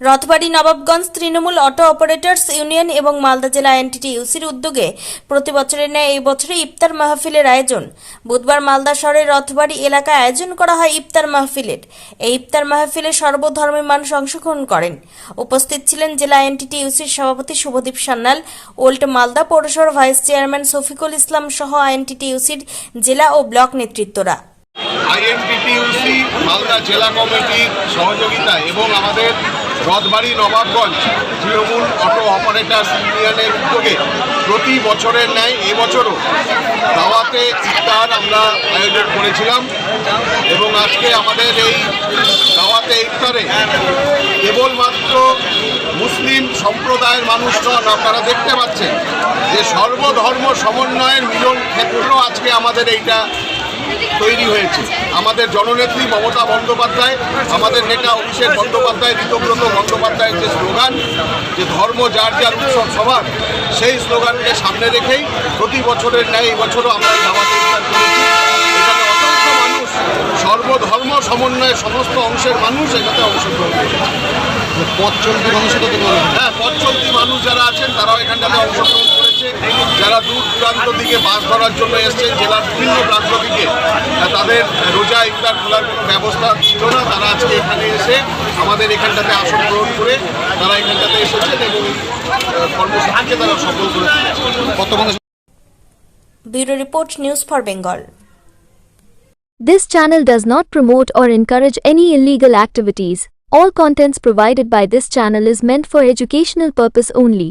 Rathbari Nawabganj Trinamool auto operators union এবং মালদা জেলা এনটিটিইউসির উদ্যোগে প্রতি বছরের ন্যায় এই বছরে ইফতার মাহফিলের আয়োজন। বুধবার মালদা শহরের রথবাড়ী এলাকায় আয়োজন করা হয় ইফতার মাহফিলের। এই ইফতার মাহফিলে সর্বধর্মের মানুষ অংশগ্রহণ করেন। উপস্থিত ছিলেন জেলা এনটিটিইউসির সভাপতি শুভদীপ সান্যাল, ওল্ড মালদা পৌরসভার ভাইস চেয়ারম্যান শফিকুল ইসলাম সহ এনটিটিইউসির জেলা ও ব্লক নেতৃত্বরা। আইএনটিটিইউসি মালদা জেলা কমিটির সহযোগিতায় এবং আমাদের রথবাড়ী নবাবগঞ্জ তৃণমূল অটো অপারেটার্স ইউনিয়নের উদ্যোগে প্রতি বছরের ন্যায় এবছরও দাওয়াতে ইফতার আমরা আয়োজন করেছিলাম এবং আজকে আমাদের এই দাওয়াতে ইফতারে কেবলমাত্র মুসলিম সম্প্রদায়ের মানুষ নন, আপনারা দেখতে পাচ্ছেন যে সর্বধর্ম সমন্বয়ের মিলন ক্ষেত্র আজকে আমাদের এইটা তৈরি হয়েছে। আমাদের জননেত্রী মমতা বন্দ্যোপাধ্যায়, আমাদের নেতা অভিষেক বন্দ্যোপাধ্যায়, ঋতব্রত বন্দ্যোপাধ্যায়ের যে স্লোগান যে ধর্ম যার যার উৎসব সবার, সেই স্লোগানকে সামনে রেখেই প্রতি বছরের ন্যায় এই বছরও আমরা দাওয়াতে ইফতার করেছি। এখানে অসংখ্য মানুষ সর্বধর্ম সমন্বয়ে সমস্ত অংশের মানুষ এখানে অংশগ্রহণ করেছে। পথ চলতি মানুষের হ্যাঁ, পথ চলতি মানুষ যারা আছেন তারাও এখানটাতে অংশগ্রহণ করেছে। যারা দূর দূরান্ত দিকে বাস ধরার জন্য এসছেন জেলার বিভিন্ন প্রান্ত থেকে, তাদের রোজা ইফতার খোলার কোনো ব্যবস্থা ছিল না, তারা আজকে এখানে এসে আমাদের এখানটাতে আসন গ্রহণ করে তারা এখানটাতে এসেছেন এবং কর্মসূচিকে তারা সফল করেছেন। কত মানুষ? Bureau report, news for Bengal. This channel does not promote or encourage any illegal activities. All contents provided by this channel is meant for educational purpose only.